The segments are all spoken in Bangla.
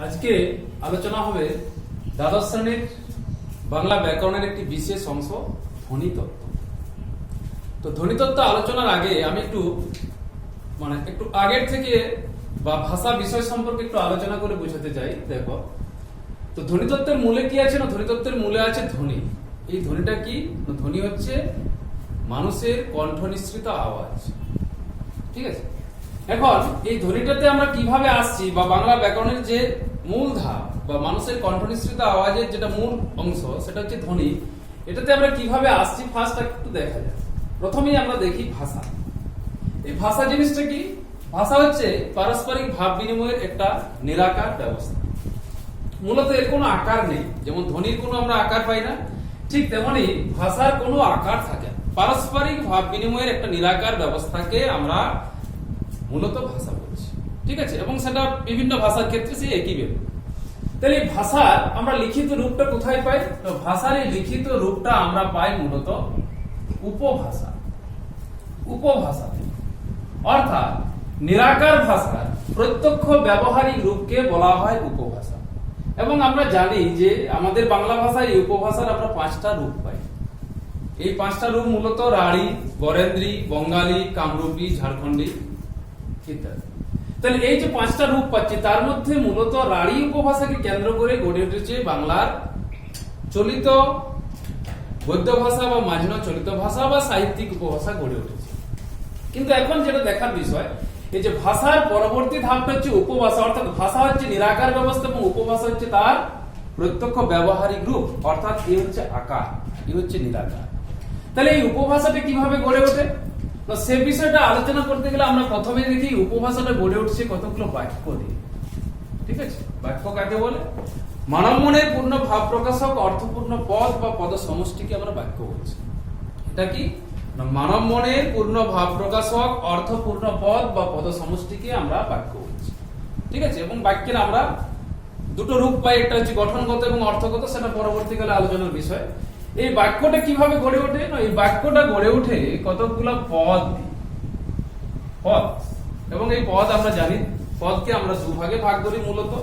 আজকে আলোচনা হবে দ্বাদশ শ্রেণীর বাংলা ব্যাকরণের একটি বিশেষ অংশ ধ্বনিতত্ত্ব। তো ধ্বনিতত্ত্ব আলোচনার আগে আমি একটু আগের থেকে বা ভাষা বিষয় সম্পর্কে একটু আলোচনা করে বোঝাতে চাই। দেখো, তো ধ্বনিতত্ত্বের মূলে কি আছে না? ধ্বনিতত্ত্বের মূলে আছে ধ্বনি। এই ধ্বনিটা কি? ধ্বনি হচ্ছে মানুষের কণ্ঠ নিঃসৃত আওয়াজ। ঠিক আছে, এখন এই ধ্বনিটাতে আমরা কিভাবে আসছি বা বাংলা ব্যাকরণের যে মূল ধাপ বা মানুষের কণ্ঠ নিঃসৃত আওয়াজের যেটা মূল অংশ সেটা হচ্ছে ধ্বনি। এটাতে আমরা কিভাবে আসছি ফার্স্ট একটু দেখা যায়। প্রথমেই আমরা দেখি ভাষা। এই ভাষা জিনিসটা কি? ভাষা হচ্ছে পারস্পরিক ভাব বিনিময়ের একটা নিরাকার ব্যবস্থা। মূলত এর কোনো আকার নেই। যেমন ধ্বনির কোনো আমরা আকার পাই না, ঠিক তেমনি ভাষার কোনো আকার থাকে না। পারস্পরিক ভাব বিনিময়ের একটা নিরাকার ব্যবস্থাকে আমরা মূলত ভাষা বলছি। ঠিক আছে, এবং সেটা বিভিন্ন ভাষার ক্ষেত্রে সেই একই ব্যাপার। তাহলে এই ভাষার আমরা লিখিত রূপটা কোথায় পাই? তো ভাষার এই লিখিত রূপটা আমরা পাই মূলত উপভাষা। উপভাষা অর্থাৎ নিরাকার ভাষার প্রত্যক্ষ ব্যবহারিক রূপকে বলা হয় উপভাষা। এবং আমরা জানি যে আমাদের বাংলা ভাষায় এই উপভাষার আমরা 5টা রূপ পাই। এই 5টা রূপ মূলত রাঢ়ী, বরেন্দ্রী, বঙ্গালী, কামরূপী, ঝাড়খণ্ডী ইত্যাদি। তাহলে এই যে 5টা রূপ পাচ্ছি তার মধ্যে মূলত রাঢ়ী উপভাষাকে কেন্দ্র করে গড়ে উঠেছে বাংলার চলিত গদ্য ভাষা বা মাঝিনো চলিত ভাষা বা সাহিত্যিক উপভাষা গড়ে উঠেছে। কিন্তু এখন যেটা দেখার বিষয়, এই যে ভাষার পরবর্তী ধাপটা হচ্ছে উপভাষা। অর্থাৎ ভাষা হচ্ছে নিরাকার ব্যবস্থা এবং উপভাষা হচ্ছে তার প্রত্যক্ষ ব্যবহারিক রূপ। অর্থাৎ এই হচ্ছে আকার, এই হচ্ছে নিরাকার। তাহলে এই উপভাষাটা কিভাবে গড়ে ওঠে সে বিষয়টা আলোচনা করতে গেলে আমরা প্রথমে দেখি উপভাষাটা গড়ে উঠছে কতগুলো বাক্য দিয়ে। ঠিক আছে, বাক্য কাকে বলে? মানব মনের পূর্ণ ভাব প্রকাশক অর্থপূর্ণ পদ বা পদ সমষ্টিকে আমরা বাক্য বলছি। এটা কি? মানব মনের পূর্ণ ভাব প্রকাশক অর্থপূর্ণ পদ বা পদ সমষ্টিকে আমরা বাক্য বলছি। ঠিক আছে, এবং বাক্যের আমরা দুটো রূপ পাই, একটা হচ্ছে গঠনগত এবং অর্থগত, সেটা পরবর্তীকালে আলোচনার বিষয়। এই বাক্যটা কিভাবে গড়ে ওঠে? এই বাক্যটা গড়ে ওঠে কতগুলো পদ দিয়ে। পদ, এবং এই পদ আমরা জানি পদকে আমরা দুভাগে ভাগ করি মূলত,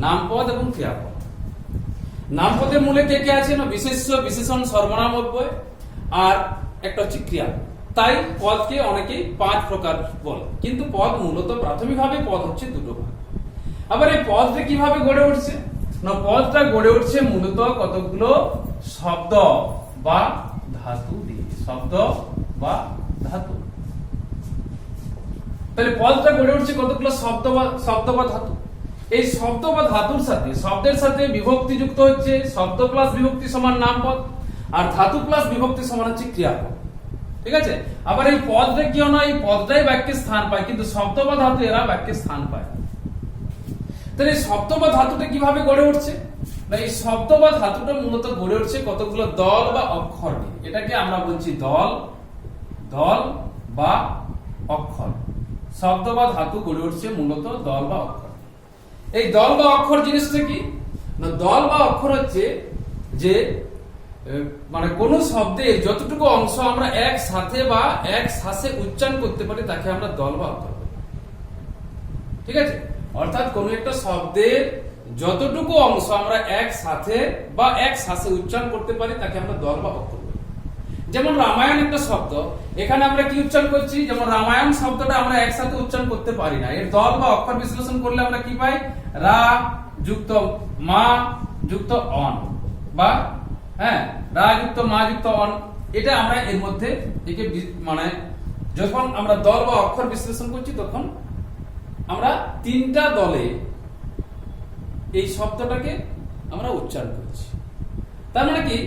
নাম পদ এবং ক্রিয়াপদ। নাম পদের মূলে কে কে আছে না? বিশেষ্য, বিশেষণ, সর্বনাম, অব্যয় আর একটা হচ্ছে ক্রিয়া। তাই পদকে অনেকেই 5 প্রকার বলে, কিন্তু পদ মূলত প্রাথমিকভাবে পদ হচ্ছে দুটো ভাগ। আবার এই পদটা কিভাবে গড়ে উঠছে না? পদটা গড়ে উঠছে মূলত কতগুলো শব্দ বা ধাতু দিয়ে। শব্দ বা ধাতু। তাহলে পদটা গড়ে উঠছে কতগুলো শব্দ বা ধাতু। এই শব্দ বা ধাতুর সাথে, শব্দের সাথে বিভক্তি যুক্ত হচ্ছে শব্দ প্লাস বিভক্তি সমান নাম পদ, আর ধাতু প্লাস বিভক্তি সমান হচ্ছে ক্রিয়াপদ। ঠিক আছে, আবার এই পদটা কি হয়? এই পদটাই বাক্যে স্থান পায়, কিন্তু শব্দ বা ধাতু এরা বাক্যে স্থান পায়। তাহলে এই শব্দ বা ধাতুটা কিভাবে গড়ে উঠছে না? এই শব্দ বা ধাতুটা মূলত গড়ে উঠছে কতগুলো দল বা অক্ষর নিয়ে। এটাকে আমরা বলছি দল, দল বা অক্ষর। শব্দ বা ধাতু গড়ে উঠছে মূলত দল বা অক্ষর। এই দল বা অক্ষর জিনিসটা কি না? দল বা অক্ষর হচ্ছে যে কোন শব্দের যতটুকু অংশ আমরা একসাথে বা এক শ্বাসে উচ্চারণ করতে পারি তাকে আমরা দল বা অক্ষর বলি। ঠিক আছে, অর্থাৎ কোন একটা শব্দের যতটুকু অংশ আমরা একসাথে বা এক শ্বাসে উচ্চারণ করতে পারি তাকে আমরা দল বা অক্ষর বলি। যেমন রামায়ণ একটা শব্দ, এখানে আমরা কি উচ্চারণ করছি? যেমন রামায়ণ শব্দটা আমরা একসাথে উচ্চারণ করতে পারি না। এর দল বা অক্ষর বিশ্লেষণ করলে আমরা কি পাই? রা যুক্ত মা যুক্ত অন, বা রা যুক্ত মা যুক্ত অন। এটা আমরা এর মধ্যে একে যখন আমরা দল বা অক্ষর বিশ্লেষণ করছি তখন আমরা 3টা দলে এই শব্দটাকে আমরা উচ্চারণ করছি। তার মানে কি?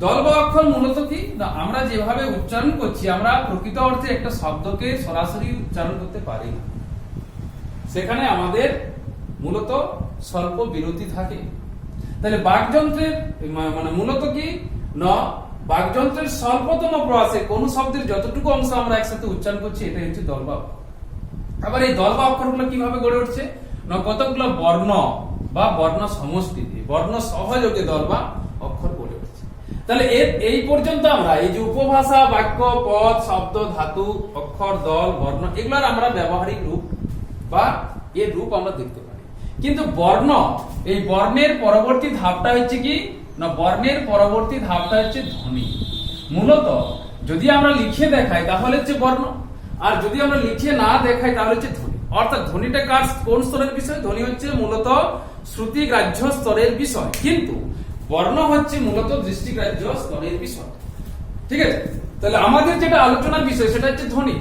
দল বা অক্ষর মূলত কি না? আমরা যেভাবে উচ্চারণ করছি আমরা প্রকৃত অর্থে একটা শব্দকে সরাসরি উচ্চারণ করতে পারি না। সেখানে আমাদের মূলত স্বল্প বিরতি থাকে। তাহলে বাকযন্ত্রের মূলত কি না? বাকযন্ত্রের স্বল্পতম প্রয়াসে কোন শব্দের যতটুকু অংশ আমরা একসাথে উচ্চারণ করছি এটাই হচ্ছে দল বা অক্ষর। আবার এই দল বা অক্ষরগুলো কিভাবে গড়ে উঠছে না? কতগুলো বর্ণ বা বর্ণ সমষ্টি দিয়ে, বর্ণ সহযোগে দল বা অক্ষর গড়ে উঠছে। তাহলে এই পর্যন্ত আমরা এই যে উপভাষা, বাক্য, পদ, শব্দ, ধাতু, অক্ষর, দল, বর্ণ এগুলোর আমরা ব্যবহারিক রূপ বা এর রূপ আমরা দেখতে পারি। কিন্তু বর্ণ, এই বর্ণের পরবর্তী ধাপটা হচ্ছে কি না, বর্ণের পরবর্তী ধাপটা হচ্ছে ধ্বনি। মূলত যদি আমরা লিখে দেখাই তাহলে হচ্ছে বর্ণ, আর যদি আমরা লিখে না দেখাই তাহলে হচ্ছে ধ্বনি। অর্থাৎ ধ্বনিটা কার কোন স্তরের বিষয়? ধ্বনি হচ্ছে মূলত শ্রুতিগ্রাহ্য স্তরের বিষয়, কিন্তু বর্ণ হচ্ছে মূলত দৃষ্টিগ্রাহ্য স্তরের বিষয়। ঠিক আছে, তাহলে আমাদের যেটা আলোচনার বিষয় সেটা হচ্ছে ধ্বনি।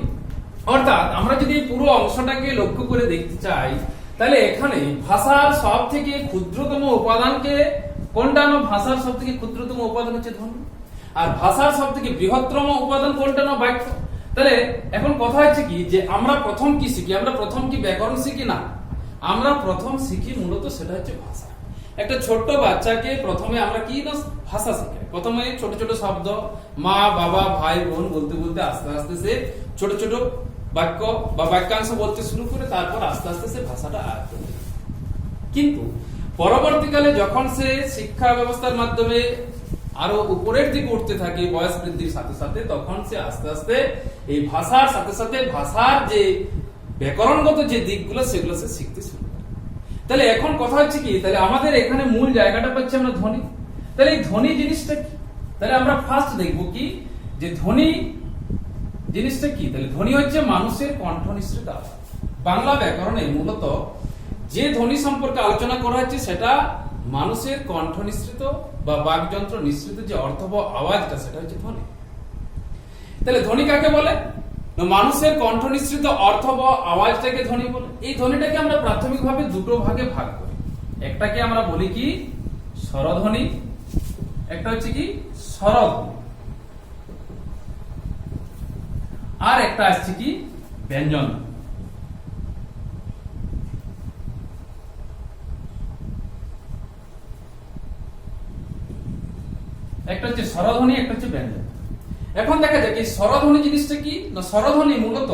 অর্থাৎ আমরা যদি পুরো অংশটাকে লক্ষ্য করে দেখতে চাই তাহলে এখানে ভাষার সব থেকে ক্ষুদ্রতম উপাদানকে কোনটা? না, ভাষার সব থেকে ক্ষুদ্রতম উপাদান হচ্ছে ধ্বনি। আর ভাষার সব থেকে বৃহত্তম উপাদান কোনটা? না, বাক্য। তাহলে এখন কথা হচ্ছে কি যে আমরা প্রথম কি শিখি? আমরা প্রথম কি ব্যাকরণ শিখি? না, আমরা প্রথম শিখি মূলত সেটা হচ্ছে ভাষা। একটা ছোট্ট বাচ্চাকে প্রথমে আমরা কি না ভাষা শেখাই। প্রথমে ছোট ছোট শব্দ মা বাবা ভাই বোন বলতে বলতে আস্তে আস্তে সে ছোট ছোট বাক্য বা বাক্যাংশ বলতে শুরু করে, তারপর আস্তে আস্তে সে ভাষাটা আয়ত্ত করে। কিন্তু পরবর্তীকালে যখন সে শিক্ষা ব্যবস্থার মাধ্যমে আরো উপরের দিকে উঠতে থাকে বয়স বৃদ্ধির সাথে সাথে, তখন সে আস্তে আস্তে এই ভাষার সাথে সাথে ভাষার যে ব্যাকরণগত যে দিকগুলো সেগুলো সে শিখতে শুরু করে। তাহলে এখন কথা হচ্ছে কি, তাহলে আমাদের এখানে মূল জায়গাটা পাচ্ছি আমরা ধ্বনি। তাহলে এই ধ্বনি জিনিসটা কি? তাহলে আমরা ফার্স্ট দেখবো কি যে ধ্বনি জিনিসটা কি। তাহলে ধ্বনি হচ্ছে মানুষের কণ্ঠ নিঃসৃত আওয়াজ। বাংলা ব্যাকরণে মূলত যে ধ্বনি সম্পর্কে আলোচনা করা হচ্ছে সেটা মানুষের কণ্ঠ নিঃসৃত বা বাকযন্ত্র নিঃসৃত যে অর্থবহ আওয়াজটা সেটা হচ্ছে ধ্বনি। তাহলে ধ্বনি কাকে বলে? মানুষের কণ্ঠ নিঃসৃত অর্থবহ আওয়াজটাকে ধ্বনি বলে। এই ধ্বনিটাকে আমরা প্রাথমিকভাবে দুটো ভাগে ভাগ করি। একটাকে আমরা বলি কি স্বরধ্বনি, একটা হচ্ছে কি স্বরধ্বনি, আর একটা আসছে কি ব্যঞ্জন। একটা হচ্ছে স্বরধ্বনি, একটা হচ্ছে ব্যঞ্জন। এখন দেখা যাক এই স্বরধ্বনি জিনিসটা কি না, স্বরধ্বনি মূলত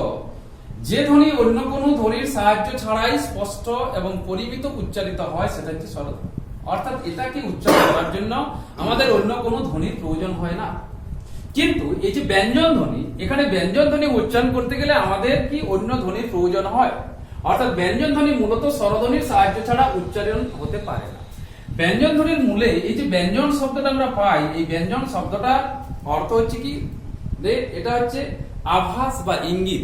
যে ধ্বনি অন্য কোনো ধ্বনির সাহায্য ছাড়াই স্পষ্ট এবং পরিমিত উচ্চারিত হয় সেটা হচ্ছে স্বরধ্বনি। অর্থাৎ এটাকে উচ্চারণ করার জন্য আমাদের অন্য কোনো ধ্বনির প্রয়োজন হয় না। কিন্তু এই যে ব্যঞ্জন ধ্বনি, এখানে ব্যঞ্জন ধ্বনি উচ্চারণ করতে গেলে আমাদের কি অন্য ধ্বনির প্রয়োজন হয়। অর্থাৎ ব্যঞ্জন ধ্বনি মূলত স্বরধ্বনির সাহায্য ছাড়া উচ্চারণ হতে পারে না। ব্যঞ্জন ধ্বনির মূলে এই যে ব্যঞ্জন শব্দটা আমরা পাই, এই ব্যঞ্জন শব্দটার অর্থ হচ্ছে কি, এটা হচ্ছে আভাস বা ইঙ্গিত।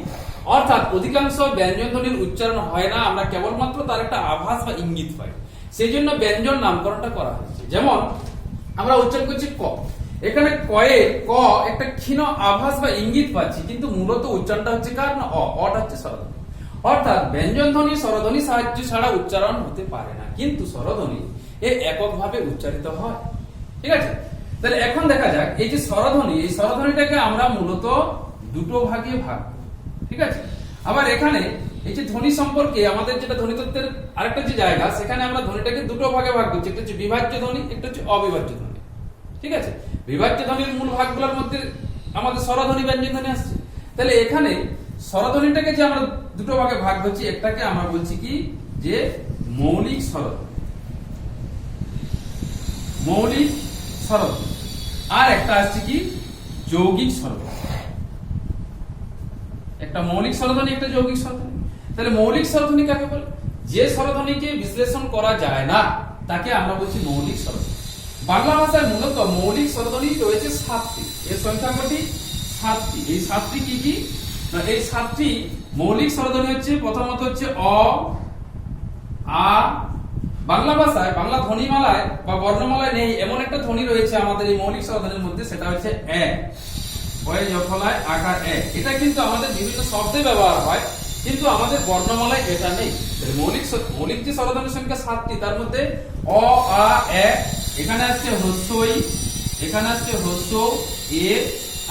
অর্থাৎ অধিকাংশ ব্যঞ্জন ধ্বনির উচ্চারণ হয় না, আমরা কেবলমাত্র তার একটা আভাস বা ইঙ্গিত পাই। সেই জন্য ব্যঞ্জন নামকরণটা করা হয়েছে। যেমন আমরা উচ্চারণ করছি ক, এখানে কয়ে ক একটা ক্ষীণ আভাস বা ইঙ্গিত পাচ্ছি, কিন্তু মূলত উচ্চারণটা হচ্ছে কার না অটা হচ্ছে স্বরধ্বনি। অর্থাৎ ব্যঞ্জন ধ্বনি স্বরধ্বনি সাহায্য ছাড়া উচ্চারণ হতে পারে না, কিন্তু স্বরধ্বনি এককভাবে উচ্চারিত হয়। ঠিক আছে, তাহলে এখন দেখা যাক এই যে স্বরধ্বনি, এই স্বরধ্বনিটাকে আমরা মূলত দুটো ভাগে ভাগ করি। ঠিক আছে, আবার এখানে এই যে ধ্বনি সম্পর্কে আমাদের যেটা ধ্বনিতত্ত্বের আরেকটা যে জায়গা, সেখানে আমরা ধ্বনিটাকে দুটো ভাগে ভাগ করছি, একটা হচ্ছে বিভাজ্য ধ্বনি, একটা হচ্ছে অবিভাজ্য ধ্বনি। ঠিক আছে, বিভাজ্য ধ্বনির মূল ভাগগুলোর মধ্যে আমাদের স্বরধ্বনি ব্যঞ্জন ধ্বনি আসছে। তাহলে এখানে স্বরধ্বনিটাকে যে আমরা দুটো ভাগে ভাগ করছি, একটাকে আমরা বলছি কি যে মৌলিক স্বরধ্বনি, মৌলিক স্বরধ্বনি, আর একটা আসছে কি যৌগিক স্বরধ্বনি। একটা মৌলিক স্বরধ্বনি, একটা যৌগিক স্বরধ্বনি। তাহলে মৌলিক স্বরধ্বনি কাকে বলে? যে স্বরধ্বনিকে বিশ্লেষণ করা যায় না তাকে আমরা বলছি মৌলিক স্বরধ্বনি। বাংলা ভাষায় মূলত মৌলিক স্বরধ্বনি রয়েছে 7টি। এর সংখ্যা কটি? 7টি। এই 7টি কি কি না, এই 7টি মৌলিক স্বরধ্বনি হচ্ছে প্রথমত হচ্ছে অ, আ। বাংলা ভাষায় বাংলা ধ্বনিমালায় বা বর্ণমালায় নেই এমন একটা ধ্বনি রয়েছে আমাদের এই মৌলিক স্বরধ্বনির মধ্যে, সেটা হচ্ছে এ। ওই জফলায় আকার এ, এটা কিন্তু আমাদের বিভিন্ন শব্দে ব্যবহার হয়, কিন্তু আমাদের বর্ণমালায় এটা নেই। মৌলিক যে স্বরধ্বনির সংখ্যা 7টি, তার মধ্যে অ, আ, এ, এখানে আসছে হ্রস্বই, এখানে আসছে হ্রস্ব, এ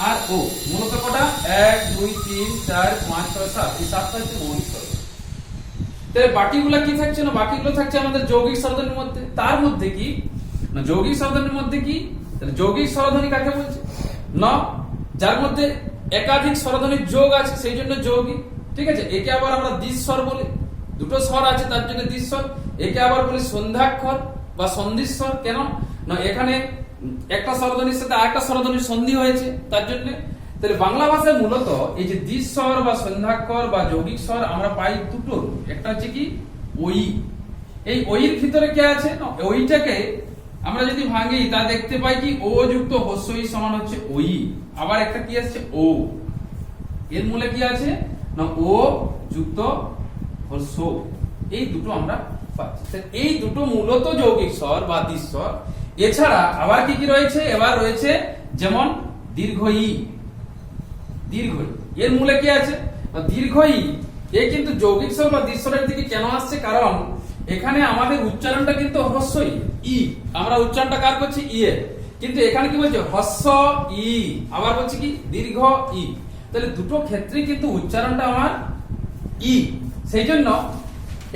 আর ও। মূলত কটা? 1 2 3 4 5 6 7, এই 7টা হচ্ছে মৌলিক স্বরধ্বনি। তাহলে বাকিগুলো কি থাকছে না, বাকিগুলো থাকছে আমাদের যৌগিক স্বরধ্বনির মধ্যে। তার মধ্যে কি না, যৌগিক স্বরধ্বনির মধ্যে কি, তাহলে যৌগিক স্বরধ্বনি কাকে বলছে না, যার মধ্যে একাধিক স্বরধ্বনির যোগ আছে, সেই জন্য যৌগিক। ঠিক আছে, একে আবার আমরা দ্বিস্বর বলি, দুটো স্বর আছে তার জন্য দ্বিস্বর। একে আবার বলি সন্ধ্যাক্ষর বা সন্ধিস্বর। কেন না, এখানে একটা স্বরধ্বনির সাথে আরেকটা স্বরধ্বনির সন্ধি হয়েছে তার জন্য। তাহলে বাংলা ভাষায় মূলত এই যে দ্বিস্বর বা সন্ধ্যাক্ষর বা যৌগিক স্বর আমরা পাই দুটো। একটা হচ্ছে কি ওই, এই ওইর ভিতরে কে আছে না, ওইটাকে আমরা যদি ভাঙি তা দেখতে পাই কি ও যুক্ত হস্য ই সমান হচ্ছে ওই, আবার একটা কি আসছে ও, এর মূলে কি আছে না ও যুক্ত হস্য, এই দুটো আমরা পাচ্ছি। এই দুটো মূলত যৌগিক স্বর বা দ্বিস্বর। এছাড়া আবার কি কি রয়েছে, এবার রয়েছে যেমন দীর্ঘ ই, দীর্ঘ ই এর মূলে কি আছে দীর্ঘ ই, এ কিন্তু যৌগিক স্বর বা দ্বিস্বরের দিকে কেন আসছে, কারণ এখানে আমাদের উচ্চারণটা কিন্তু হস্য ই, আমরা উচ্চারণটা কার করছি ই এর, কিন্তু এখানে কি বলছে হস্য ই, আবার বলছে কি দীর্ঘ ই, তাহলে দুটো ক্ষেত্রেই কিন্তু উচ্চারণটা আমার ই, সেই জন্য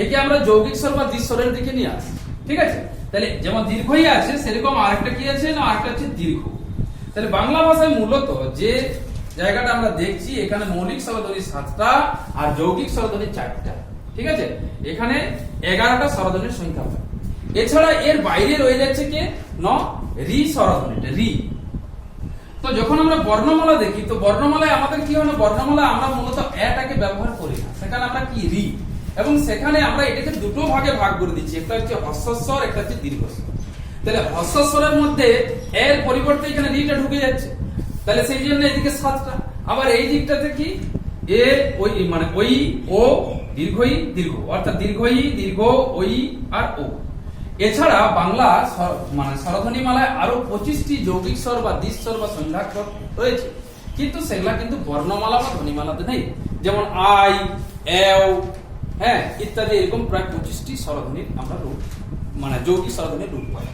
একে আমরা যৌগিক স্বর বা দ্বিস্বরের দিকে নিয়ে আসি। ঠিক আছে, তাহলে যেমন দীর্ঘ ই আছে সেরকম আরেকটা কি আছে না আরেকটা হচ্ছে দীর্ঘ। তাহলে বাংলা ভাষায় মূলত যে জায়গাটা আমরা দেখছি এখানে মৌলিক স্বরধ্বনি 7টা আর যৌগিক স্বরধ্বনি 4টা। ঠিক আছে, এখানে 11টা স্বরধ্বনির সংখ্যা হয়। এছাড়া এর বাইরে রয়ে যাচ্ছে কি ন রি স্বরধ্বনিটা রি। তো যখন আমরা বর্ণমালা দেখি তো বর্ণমালায় আমাদের কি হয় না, বর্ণমালা আমরা মূলত এটাকে ব্যবহার করি না, সেখানে আমরা কি রি, এবং সেখানে আমরা এটাকে দুটো ভাগে ভাগ করে দিচ্ছি, একটা হচ্ছে হস্যস্বর, একটা হচ্ছে দীর্ঘস্বর। তাহলে হস্যস্বরের মধ্যে এর পরিবর্তে এখানে রিটা ঢুকে যাচ্ছে, তাহলে সেই জন্য এদিকে 7টা, আবার এই দিকটাতে কি এ ওই মানে ওই ও দীর্ঘ ই দীর্ঘ, অর্থাৎ দীর্ঘ ই দীর্ঘ ওই আর ও। এছাড়া বাংলা মানে স্বরধ্বনি মালায় আরো 25টি যৌগিক স্বর বা দ্বিস্বর বা সংখ্যাক্ষর রয়েছে, কিন্তু সেগুলা কিন্তু বর্ণমালা বা ধ্বনিমালাতে নেই, যেমন আই এও হ্যাঁ ইত্যাদি, এরকম প্রায় 25টি স্বরধ্বনির আমরা রূপ মানে যৌগিক স্বরধ্বনির রূপ পাই।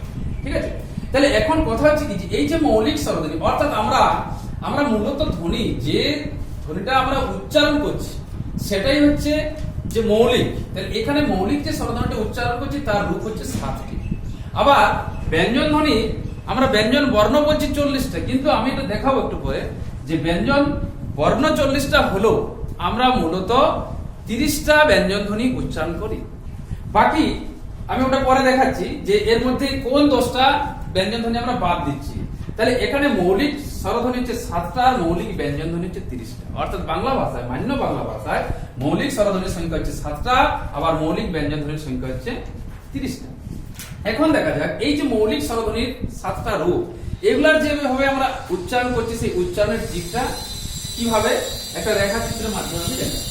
ঠিক আছে, তাহলে এখন কথা হচ্ছে কি এই যে মৌলিক স্বরধ্বনি, অর্থাৎ আমরা মূলত ধ্বনি যে ধ্বনিটা আমরা উচ্চারণ করছি সেটাই হচ্ছে যে মৌলিক। তাহলে এখানে মৌলিক যে স্বরধ্বনিটা উচ্চারণ করছি তার রূপ হচ্ছে 7টি। আবার ব্যঞ্জন ধ্বনি আমরা ব্যঞ্জন বর্ণ বলছি 40টা, কিন্তু আমি এটা দেখাবো একটু পরে যে ব্যঞ্জন বর্ণ 40টা হলো আমরা মূলত 30টা ব্যঞ্জন ধ্বনি উচ্চারণ করি। বাকি আমি ওটা পরে দেখাচ্ছি যে এর মধ্যে কোন 10টা ব্যঞ্জন ধ্বনি আমরা বাদ দিচ্ছি। তাহলে এখানে মৌলিক স্বরধ্বনি হচ্ছে 7টা আর মৌলিক ব্যঞ্জন ধ্বনি হচ্ছে 30টা, অর্থাৎ বাংলা ভাষায় মান্য বাংলা ভাষায় মৌলিক স্বরধ্বনির সংখ্যা হচ্ছে 7টা, আবার মৌলিক ব্যঞ্জন ধ্বনির সংখ্যা হচ্ছে 30টা। এখন দেখা যাক এই যে মৌলিক স্বরধ্বনির 7টা রূপ, এগুলার যেভাবে আমরা উচ্চারণ করছি সেই উচ্চারণের দিকটা কিভাবে একটা রেখাচিত্রের মাধ্যমে আমি দেখাই।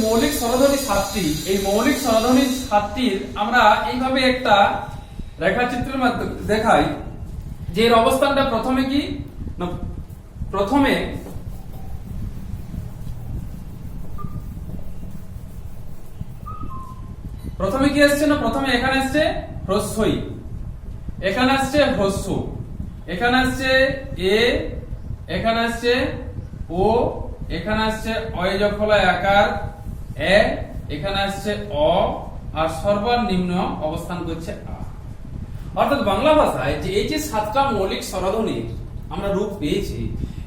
মৌলিক স্বরধ্বনি 7টি, এই মৌলিক স্বরধ্বনি 7টির আমরা এইভাবে একটা রেখাচিত্রের মাধ্যমে দেখাই যে এর অবস্থানটা প্রথমে কি না, প্রথমে কি আসছে না, প্রথমে এখানে আসছে হ্রস্বই, এখানে আসছে হ্রস্ব, এখানে আসছে এ, এখানে আসছে ও, এখানে আসছে অয়জফলা আকার এ, এখানে আসছে অ, আর সর্বনিম্ন অবস্থান করছে আ। অর্থাৎ বাংলা ভাষায় যে এই যে 7টা মৌলিক স্বরধ্বনির আমরা রূপ পেয়েছি,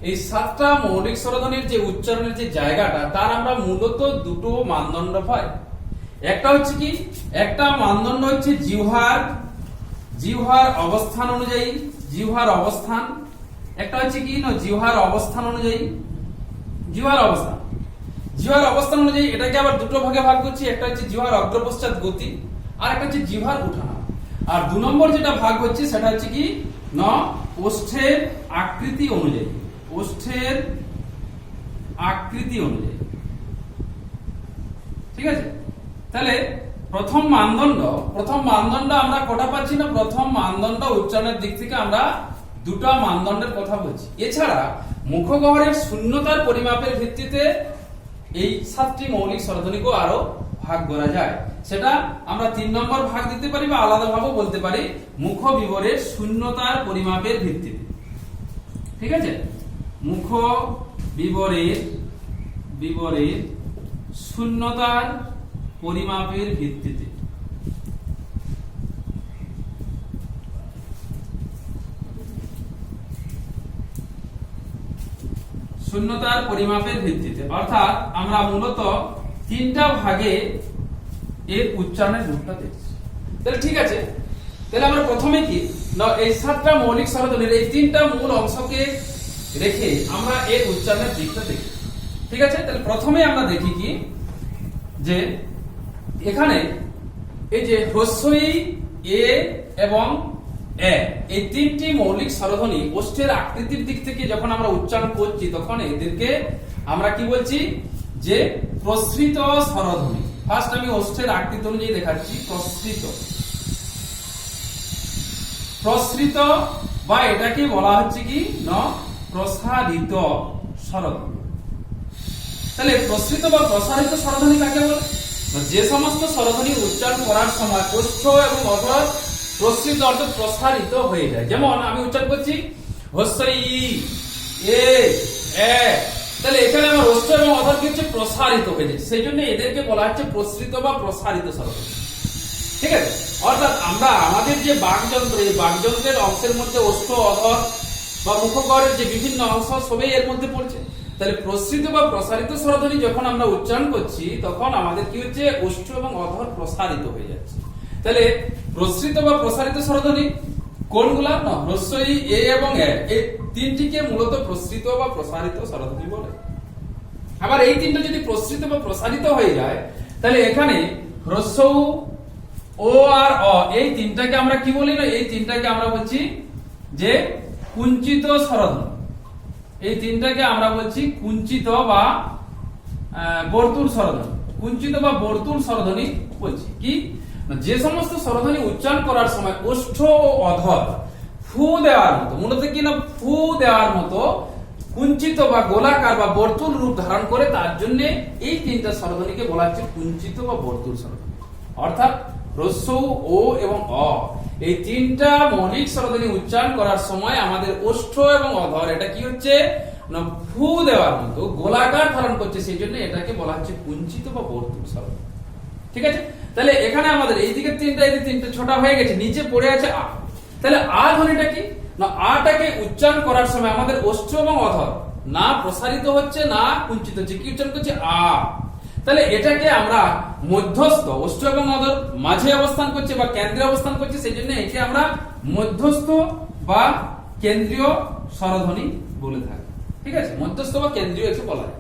এই 7টা মৌলিক স্বরধ্বনির যে উচ্চারণের যে জায়গাটা তার আমরা মূলত দুটো মানদণ্ড পাই। একটা হচ্ছে কি, একটা মানদণ্ড হচ্ছে জিহ্বার অবস্থান অনুযায়ী, জিহ্বার অবস্থান, একটা হচ্ছে কি না জিহ্বার অবস্থান অনুযায়ী, জিহ্বার অবস্থান অনুযায়ী এটাকে আবার দুটো ভাগে ভাগ করছি, একটা হচ্ছে জিহ্বার অগ্রপশ্চাৎ গতি আর একটা হচ্ছে জিহ্বার উঠানামা। আর 2 নম্বর যেটা ভাগ হচ্ছে সেটা হচ্ছে কি না ওষ্ঠের আকৃতি অনুযায়ী, ওষ্ঠের আকৃতি অনুযায়ী। ঠিক আছে, তাহলে প্রথম মানদণ্ড আমরা কটা পাচ্ছি না, প্রথম মানদণ্ড উচ্চারণের দিক থেকে আমরা দুটো মানদণ্ডের কথা বলছি। এছাড়া মুখগহ্বরের শূন্যতার পরিমাপের ভিত্তিতে এই 7টি মৌলিক স্বরধ্বনিকে আরো ভাগ করা যায়, সেটা আমরা 3 নম্বর ভাগ দিতে পারি বা আলাদাভাবে বলতে পারি মুখ বিবরের শূন্যতার পরিমাপের ভিত্তিতে। ঠিক আছে, মুখ বিবরের শূন্যতার পরিমাপের ভিত্তিতে। শূন্যতার পরিমাপের ভিত্তিতে, অর্থাৎ আমরা মূলত তিনটা ভাগে এর উচ্চারণের রূপটা দেখছি। তাহলে ঠিক আছে, তাহলে আমরা প্রথমে কি না এই সাতটা মৌলিক স্বরধ্বনির এই তিনটা মূল অংশকে রেখে আমরা এর উচ্চারণের দিকটা দেখি। ঠিক আছে, তাহলে প্রথমে আমরা দেখি কি যে এখানে এই যে হ্রস্বই এ এবং এ এই তিনটি মৌলিক স্বরধ্বনি ওষ্ঠের আকৃতির দিক থেকে যখন আমরা উচ্চারণ করছি তখন এদেরকে আমরা কি বলছি যে প্রসৃত স্বরধ্বনি। ফার্স্ট আমি ওষ্ঠের আকৃতি অনুযায়ী দেখাচ্ছি প্রসৃত, প্রসৃত বা এটাকে বলা হচ্ছে কি না প্রসারিত স্বরধ্বনি। তাহলে প্রসৃত বা প্রসারিত স্বরধ্বনি কাকে বলে? যে সমস্ত স্বরধ্বনি উচ্চারণ করার সময় ওষ্ঠ এবং অধর প্রসৃত অর্থাৎ প্রসারিত হয়ে যায়। যেমন আমি উচ্চারণ করছি হ্রস্বই এ এ, তাহলে এখানে আমার ওষ্ঠ এবং অধর কি হচ্ছে প্রসারিত হয়ে যাচ্ছে, সেই জন্য এদেরকে বলা হচ্ছে প্রসৃত বা প্রসারিত স্বরধ্বনি। ঠিক আছে, অর্থাৎ আমরা আমাদের যে বাকযন্ত্র এই বাকযন্ত্রের অংশের মধ্যে ওষ্ঠ অধর বা মুখগহ্বরের যে বিভিন্ন অংশ সবই এর মধ্যে পড়ছে। তাহলে প্রসৃত বা প্রসারিত স্বরধ্বনি যখন আমরা উচ্চারণ করছি তখন আমাদের কি হচ্ছে ওষ্ঠ এবং অধর প্রসারিত হয়ে যাচ্ছে। তাহলে প্রসৃত বা প্রসারিত স্বরধ্বনি কোনগুলা? না হ্রস্বই এ এবং এ, এই তিনটিকে মূলত প্রসৃত বা প্রসারিত স্বরধ্বনি বলে। আবার এই তিনটা যদি প্রসৃত বা প্রসারিত হয়ে যায় তাহলে এখানে হ্রস্ব ও আর অ এই তিনটাকে আমরা কি বলি না এই তিনটাকে আমরা বলছি যে কুঞ্চিত স্বরধ্বনি। এই তিনটাকে আমরা বলছি কুঞ্চিত বা বর্তুল স্বরধ্বনি। কুঞ্চিত বা বর্তুল স্বরধ্বনি বলছি কি যে সমস্ত স্বরধ্বনি উচ্চারণ করার সময় ওষ্ঠ ও অধর ফু দেওয়ার মতো, মূলত কি না ফু দেওয়ার মতো কুঞ্চিত বা গোলাকার বা বর্তুল রূপ ধারণ করে, তার জন্য এই তিনটা স্বরধ্বনিকে বলা হচ্ছে কুঞ্চিত বা বর্তুল স্বরধ্বনি। অর্থাৎ হ্রস্ব ও এবং অ এই তিনটা মৌলিক স্বরধ্বনি উচ্চারণ করার সময় আমাদের ওষ্ঠ এবং অধর এটা কি হচ্ছে না ফু দেওয়ার মতো গোলাকার ধারণ করছে, সেই জন্য এটাকে বলা হচ্ছে কুঞ্চিত বা বর্তুল স্বরধ্বনি। ঠিক আছে, তাহলে এখানে আমাদের এইদিকে তিনটা এদিকে তিনটা ছোটা হয়ে গেছে, নিচে পড়ে আছে আ। তাহলে আ ধ্বনিটা কি না আটাকে উচ্চারণ করার সময় আমাদের ওষ্ঠ এবং অধর না প্রসারিত হচ্ছে না কুঞ্চিত হচ্ছে, কি উচ্চারণ করছে আ। তাহলে এটাকে আমরা মধ্যস্থ ওষ্ঠ এবং অধর মাঝে অবস্থান করছে বা কেন্দ্রে অবস্থান করছে, সেই জন্য একে আমরা মধ্যস্থ বা কেন্দ্রীয় স্বরধ্বনি বলে থাকি। ঠিক আছে, মধ্যস্থ বা কেন্দ্রীয় একে বলা হয়,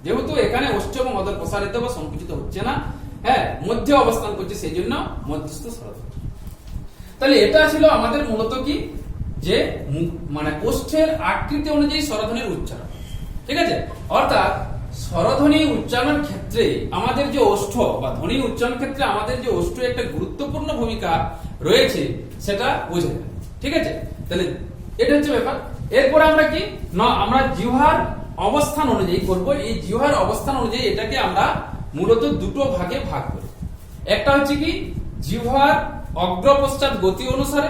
যেহেতু এখানে ওষ্ঠ এবং অধর প্রসারিত বা সংকুচিত হচ্ছে না, হ্যাঁ মধ্যে অবস্থান করছে, সেই জন্য মধ্যস্থ স্বরধ্বনি। তাহলে এটা ছিল আমাদের মূলত কি যে মানে ওষ্ঠের আকৃতি অনুযায়ী স্বরধ্বনির উচ্চারণ। ঠিক আছে, অর্থাৎ স্বরধ্বনি উচ্চারণ ক্ষেত্রে আমাদের যে ওষ্ঠ বা ধ্বনি উচ্চারণ ক্ষেত্রে আমাদের যে ওষ্ঠ একটা গুরুত্বপূর্ণ ভূমিকা রয়েছে সেটা বোঝা যায়। ঠিক আছে, তাহলে এটা হচ্ছে ব্যাপার। এরপর আমরা কি না আমরা জিহ্বার অবস্থান অনুযায়ী করব। এই জিহ্বার অবস্থান অনুযায়ী এটাকে আমরা মূলত দুটো ভাগে ভাগ করি। একটা হচ্ছে কি জিহ্বার অগ্র পশ্চাৎ গতি অনুসারে,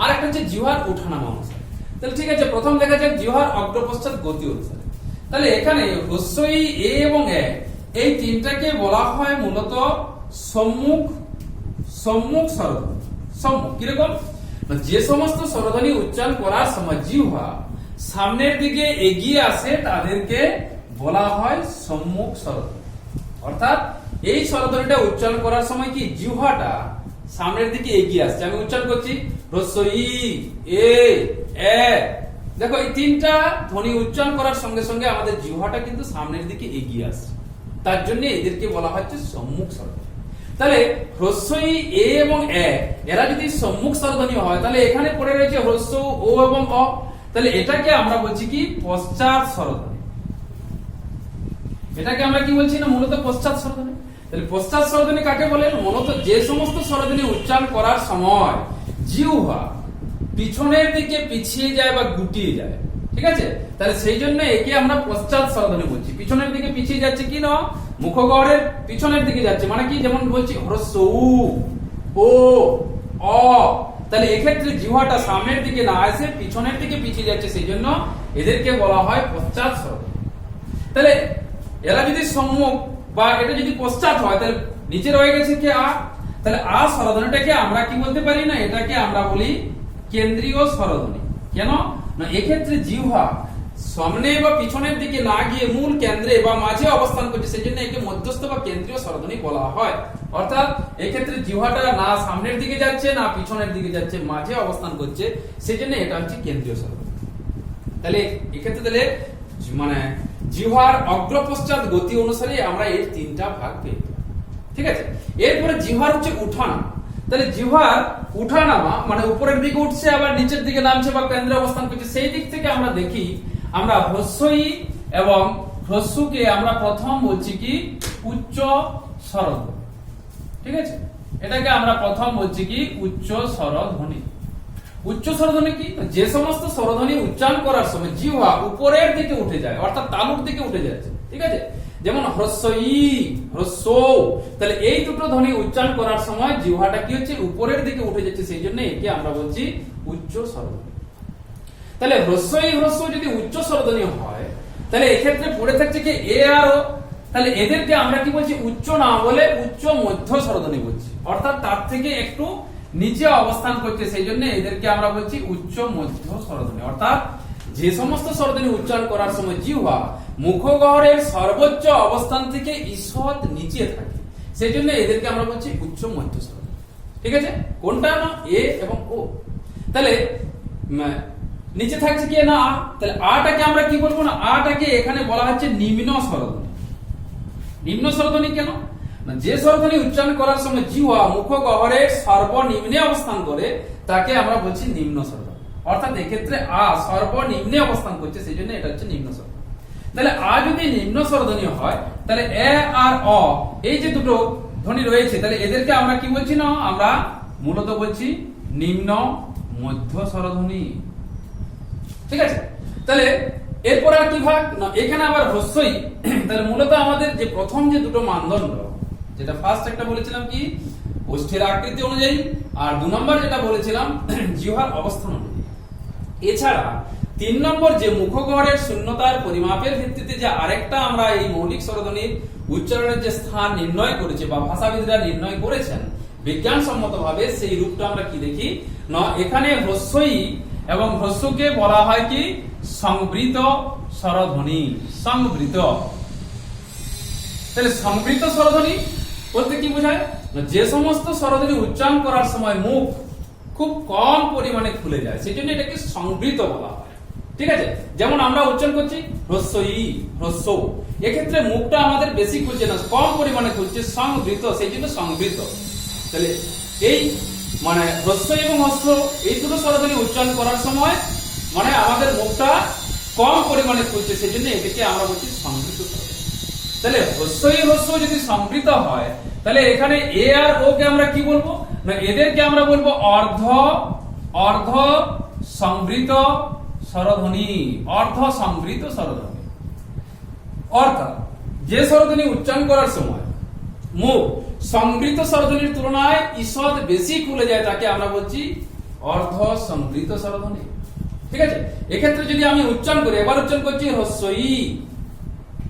আর একটা হচ্ছে জিহ্বার ওঠানামা অনুসারে। তাহলে ঠিক আছে, প্রথম দেখা যাক জিহ্বার অগ্র পশ্চাৎ গতি অনুসারে। তাহলে এখানে হ্রস্বই এ এবং এ এই তিনটাকে বলা হয় মূলত সম্মুখ সম্মুখ স্বরধ্বনি। সম্মুখ কিরকম যে সমস্ত স্বরধ্বনি উচ্চারণ করার সময় জিহ্বা সামনের দিকে এগিয়ে আসে তাদেরকে বলা হয় সম্মুখ স্বরধ্বনি। অর্থাৎ এই স্বরধ্বনিটা উচ্চারণ করার সময় কি জিহ্বাটা সামনের দিকে এগিয়ে আসছে। আমি উচ্চারণ করছি হ্রস্বই এ এ, দেখো এই তিনটা ধ্বনি উচ্চারণ করার সঙ্গে সঙ্গে আমাদের জিহ্বাটা কিন্তু সামনের দিকে এগিয়ে আসছে, তার জন্য এদেরকে বলা হচ্ছে সম্মুখ স্বরধ্বনি। তাহলে হ্রস্বই এ এবং এ এরা যদি সম্মুখ স্বরধ্বনি হয় তাহলে এখানে পড়ে রয়েছে হ্রস্ব ও এবং অ, তাহলে এটাকে আমরা বলছি কি পশ্চাৎ স্বরধ্বনি। এটাকে আমরা কি বলছি না মূলত পশ্চাৎ স্বরধ্বনি। তাহলে পশ্চাৎ স্বরধ্বনি কাকে বলে? মূলত যে সমস্ত স্বরধ্বনি উচ্চারণ করার সময় জিহ্বা পিছনের দিকে পিছিয়ে যায় বা গুটিয়ে যায়। ঠিক আছে, তাহলে সেই জন্য একে আমরা পশ্চাৎ স্বরধ্বনি বলছি। পিছনের দিকে পিছিয়ে যাচ্ছে কি না মুখগহ্বরের পিছনের দিকে যাচ্ছে, মানে কি যেমন বলছি হ্রস্ব ও অ, তাহলে এক্ষেত্রে জিহ্বাটা সামনের দিকে না এসে পিছনের দিকে পিছিয়ে যাচ্ছে, সেই জন্য এদেরকে বলা হয় পশ্চাৎ স্বরধ্বনি। তাহলে এরা যদি সম্মুখ বা এটা যদি পশ্চাৎ হয় তাহলে নিচে রয়ে গেছে কি আ, তাহলে আ স্বরধ্বনিটাকে আমরা কি বলতে পারি না এটাকে আমরা বলি কেন্দ্রীয় স্বরধ্বনি। কেন না এক্ষেত্রে জিহ্বা সামনে বা পিছনের দিকে না গিয়ে মূল কেন্দ্রে বা মাঝে অবস্থান করছে, সেই জন্য একে মধ্যস্থ বা কেন্দ্রীয় স্বরধ্বনি বলা হয়। অর্থাৎ এই ক্ষেত্রে জিহ্বাটা না সামনের দিকে যাচ্ছে না পিছনের দিকে যাচ্ছে, মাঝে অবস্থান করছে, সেই জন্য এটা হচ্ছে কেন্দ্রীয় স্বরধ্বনি। তাহলে এক্ষেত্রে তাহলে মানে জিহ্বার অগ্রপশ্চাৎ গতি অনুসারে আমরা এর তিনটা ভাগ পেয়ে গেলাম। ঠিক আছে, এরপরে জিহ্বার হচ্ছে উঠানামা। তাহলে জিহ্বার উঠানামা মানে উপরের দিকে উঠছে আবার নিচের দিকে নামছে বা কেন্দ্রে অবস্থান করছে, সেই দিক থেকে আমরা দেখি আমরা হ্রস্বই এবং হ্রস্বকে আমরা প্রথম বলছি কি উচ্চ স্বরধ্বনি। ঠিক আছে, এটাকে আমরা প্রথম বলছি কি উচ্চ স্বরধ্বনি। উচ্চ স্বরধ্বনি কি, যে সমস্ত স্বরধ্বনি উচ্চারণ করার সময় জিহ্বা উপরের দিকে উঠে যায়, অর্থাৎ তালুর দিকে উঠে যাচ্ছে। ঠিক আছে, যেমন হ্রস্বই, হ্রস্ব, তাহলে এই দুটো ধ্বনি উচ্চারণ করার সময় জিহ্বাটা কি হচ্ছে উপরের দিকে উঠে যাচ্ছে, সেই জন্য একে আমরা বলছি উচ্চ স্বরধ্বনি। তাহলে হ্রস্বই হ্রস্ব যদি উচ্চ স্বরধ্বনি হয়, তাহলে এক্ষেত্রে পড়ে থাকছে কি এ আর ও, তাহলে এদেরকে আমরা কি বলছি উচ্চ না বলে উচ্চ মধ্য স্বরধ্বনি বলছি, অর্থাৎ তার থেকে একটু নিচে অবস্থান করছে, সেই জন্য এদেরকে আমরা বলছি উচ্চ মধ্য স্বরধ্বনি। অর্থাৎ যে সমস্ত স্বরধ্বনি উচ্চারণ করার সময় জিহ্বা মুখগহ্বরের সর্বোচ্চ অবস্থান থেকে ঈষৎ নিচে থাকে, সেই জন্য এদেরকে আমরা বলছি উচ্চ মধ্য স্বরধ্বনি। ঠিক আছে, কোনটা না এ এবং ও। তাহলে নিচে থাকছে কি না আ, তাহলে আটাকে আমরা কি বলবো না, আটাকে এখানে বলা হচ্ছে নিম্ন স্বরধ্বনি। নিম্ন স্বরধ্বনি কেন না, যে স্বরধ্বনি উচ্চারণ করার সময় জিহ্বা মুখগহ্বরের সর্বনিম্নে অবস্থান করে তাকে আমরা বলছি নিম্ন স্বরধ্বনি। অর্থাৎ এক্ষেত্রে আ সর্বনিম্নে অবস্থান করছে, সেই জন্য এটা হচ্ছে নিম্ন স্বরধ্বনি। তাহলে আ যদি নিম্ন স্বরধ্বনি হয়, তাহলে এ আর অ এই যে দুটো ধ্বনি রয়েছে, তাহলে এদেরকে আমরা কি বলছি না, আমরা মূলত বলছি নিম্ন মধ্য স্বরধ্বনি। ঠিক আছে, তাহলে এরপর আর কি ভাগ না, এখানে আবার হ্রস্বই। তাহলে মূলত আমাদের যে প্রথম যে দুটো মানদণ্ড, যেটা ফার্স্ট একটা বলেছিলাম কি ওষ্ঠের আকৃতি অনুযায়ী, আর 2 নম্বর যেটা বলেছিলাম জিহ্বার অবস্থান অনুযায়ী। এছাড়া 3 নম্বর যে মুখগহ্বরের শূন্যতার পরিমাপের ভিত্তিতে যে আরেকটা আমরা এই মৌলিক স্বরধ্বনির উচ্চারণের যে স্থান নির্ণয় করেছে বা ভাষাবিদরা নির্ণয় করেছেন বিজ্ঞানসম্মত ভাবে, সেই রূপটা আমরা কি দেখি না, এখানে হ্রস্বই এবং হ্রস্বকে বলা হয় কি সংবৃত স্বরধ্বনি। সংবৃত, তাহলে সংবৃত স্বরধ্বনি বলতে কি বোঝায়, যে সমস্ত স্বরধ্বনি উচ্চারণ করার সময় মুখ খুব কম পরিমাণে খুলে যায়, সেই জন্য এটাকে সংবৃত বলা হয়। ঠিক আছে, যেমন আমরা উচ্চারণ করছি হ্রস্বই, হ্রস্ব, এক্ষেত্রে মুখটা আমাদের বেশি খুলছে না, কম পরিমাণে খুলছে, সংবৃত, সেই জন্য সংবৃত। তাহলে এই মানে হ্রস্ব এবং হ্রস্ব এই দুটো স্বরধ্বনি উচ্চারণ করার সময় মানে আমাদের মুখটা কম পরিমাণে খুলছে, সেই জন্য এটাকে আমরা বলছি সংবৃত স্বরধ্বনি। তাহলে হ্রস্বই হ্রস্ব যদি সংবৃত হয়, তাহলে এখানে এ আর ও কে আমরা কি বলবো না, এদেরকে আমরা বলবো অর্ধ অর্ধ সংবৃত স্বরধ্বনি। অর্ধ সংবৃত স্বরধ্বনি, অর্থাৎ যে স্বরধ্বনি উচ্চারণ করার সময় মুখ সংবৃত স্বরধ্বনির তুলনায় ঈষৎ বেশি খুলে যায়, তাকে আমরা বলছি অর্ধ সংবৃত স্বরধ্বনি। ঠিক আছে, এক্ষেত্রে যদি আমি উচ্চারণ করি, এবার উচ্চারণ করছি হ্রস্বই,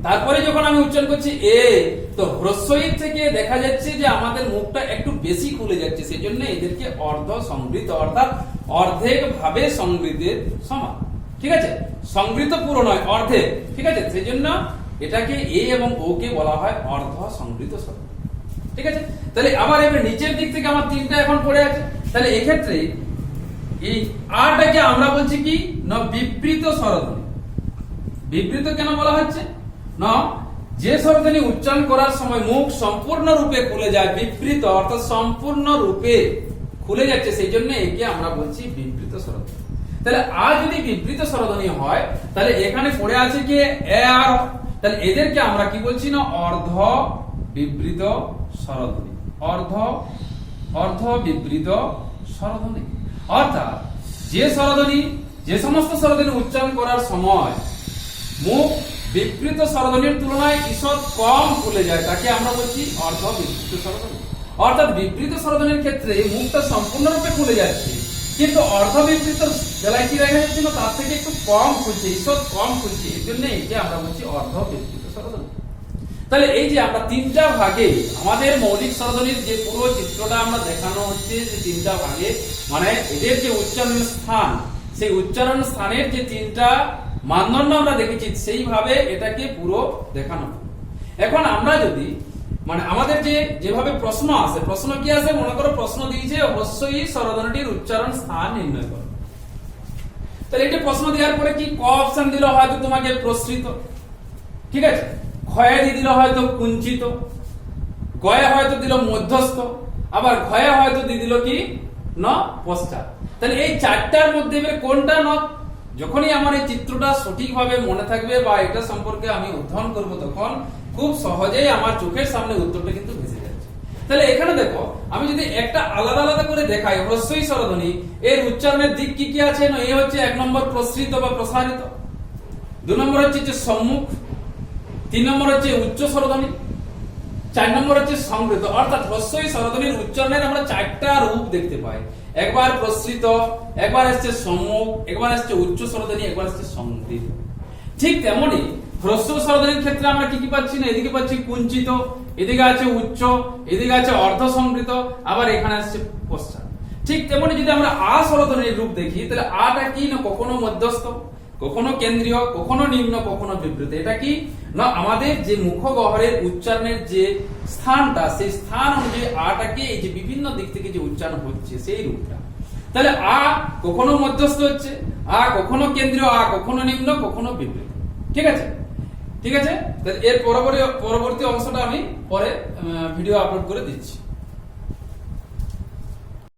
তারপরে যখন আমি উচ্চারণ করছি এ, তো হ্রস্বই থেকে দেখা যাচ্ছে যে আমাদের মুখটা একটু বেশি খুলে যাচ্ছে, সেই জন্য এদেরকে অর্ধ সংবৃত, অর্থাৎ অর্ধেক ভাবে সংবৃতের সমান। ঠিক আছে, সংবৃত পুরো নয়, অর্ধেক। ঠিক আছে, সেই জন্য এটাকে এ এবং ও কে বলা হয় অর্ধ সংবৃত স্বরধ্বনি। ঠিক আছে, তাহলে আবার এবার নিচের দিক থেকে আমার তিনটা এখন পড়ে আছে, তাহলে এক্ষেত্রে এই আটাকে আমরা বলছি কি না বিবৃত স্বরধ্বনি। বিবৃত কেন বলা হচ্ছে না, যে স্বরধ্বনি উচ্চারণ করার সময় মুখ সম্পূর্ণ রূপে খুলে যায়, বিবৃত অর্থাৎ সম্পূর্ণ রূপে খুলে যাচ্ছে, সেই জন্য একে আমরা বলছি বিবৃত স্বরধ্বনি। তাহলে আ যদি বিবৃত স্বরধ্বনি হয়, তাহলে এখানে পড়ে আছে কি এ আর, তাহলে এদেরকে আমরা কি বলছি না অর্ধ বিবৃত স্বরধ্বনি। অর্ধ অর্ধ বিবৃত স্বরধ্বনি, অর্থাৎ যে স্বরধ্বনি যে সমস্ত স্বরধ্বনি উচ্চারণ করার সময় মুখ বিবৃত স্বরধ্বনির তুলনায় ঈষৎ কম খুলে যায়, তাকে আমরা বলছি অর্ধ বিবৃত স্বরধ্বনি। অর্থাৎ বিবৃত স্বরধ্বনির ক্ষেত্রে মুখটা সম্পূর্ণরূপে খুলে যাচ্ছে, কিন্তু অর্ধ বিবৃত বেলায় কি দেখা যাচ্ছে না, তার থেকে একটু কম খুলছে, ঈষৎ কম খুলছে, এই জন্য একে আমরা বলছি অর্ধ বিবৃত স্বরধ্বনি। তাহলে এই যে আমরা তিনটা ভাগে আমাদের মৌলিক স্বরধ্বনির যে পুরো চিত্রটা আমরা দেখানো হচ্ছে, যে তিনটা ভাগে মানে এদের যে উচ্চারণ স্থান, সেই উচ্চারণ স্থানের যে তিনটা মানদণ্ড আমরা দেখেছি সেইভাবে এটাকে পুরো দেখানো হবে। এখন আমরা যদি মানে আমাদের যেভাবে প্রশ্ন আসে, প্রশ্ন কি আসে, মনে করো প্রশ্ন দিয়েছে অবশ্যই স্বরধ্বনিটির উচ্চারণ স্থান নির্ণয় করো। তাহলে এটা প্রশ্ন দেওয়ার পরে কি ক অপশন দিল হয়তো তোমাকে প্রসৃত, ঠিক আছে, ক্ষয়ে দিয়ে দিল হয়তো কুঞ্চিত, গয়ে হয়তো দিল মধ্যস্থ, আবার ঘয়ে হয়তো দিয়ে দিল কি ন পশ্চাৎ। তাহলে এই চারটার মধ্যে এবার কোনটা ন, যখনই আমার এই চিত্রটা সঠিকভাবে মনে থাকবে বা এটা সম্পর্কে আমি অধ্যয়ন করব তখন খুব সহজেই আমার চোখের সামনে উত্তরটা কিন্তু ভেসে যাচ্ছে। তাহলে এখানে দেখো আমি যদি একটা আলাদা আলাদা করে দেখাই হ্রস্বই স্বরধ্বনি এর উচ্চারণের দিক কি কি আছে, না এই হচ্ছে 1 নম্বর প্রসৃত বা প্রসারিত, 2 নম্বর হচ্ছে যে সম্মুখ, 3 নম্বর হচ্ছে উচ্চ স্বরধ্বনি, 4 নম্বর হচ্ছে সংবৃত। অর্থাৎ হ্রস্বই স্বরধ্বনির উচ্চারণের আমরা চারটা রূপ দেখতে পাই, একবার প্রসৃত, একবার আসছে সম্মুখ, একবার আসছে উচ্চ স্বরধ্বনি, একবার আসছে সংবৃত। ঠিক তেমনি হ্রস্ব স্বরধ্বনির ক্ষেত্রে আমরা কি কি পাচ্ছি, না এদিকে পাচ্ছি কুঞ্চিত, এদিকে আছে উচ্চ, এদিকে আছে অর্ধ সংবৃত, আবার এখানে আসছে পশ্চাৎ। ঠিক তেমনি যদি আমরা আ স্বরধ্বনির রূপ দেখি তাহলে আটা কি, না কখনো মধ্যস্থ, কখনো কেন্দ্রীয়, কখনো নিম্ন, কখনো বিবৃত। এটা কি না আমাদের যে মুখগহ্বরের উচ্চারণের যে স্থানটা, সেই স্থান অনুযায়ী আটাকে এই যে বিভিন্ন দিক থেকে যে উচ্চারণ হচ্ছে সেই রূপটা। তাহলে আ কখনো মধ্যস্থ হচ্ছে, আ কখনো কেন্দ্রীয়, আ কখনো নিম্ন, কখনো বিবৃত। ঠিক আছে, ঠিক আছে। এর পরবর্তী অংশটা আমি পরে ভিডিও আপলোড করে দিচ্ছি।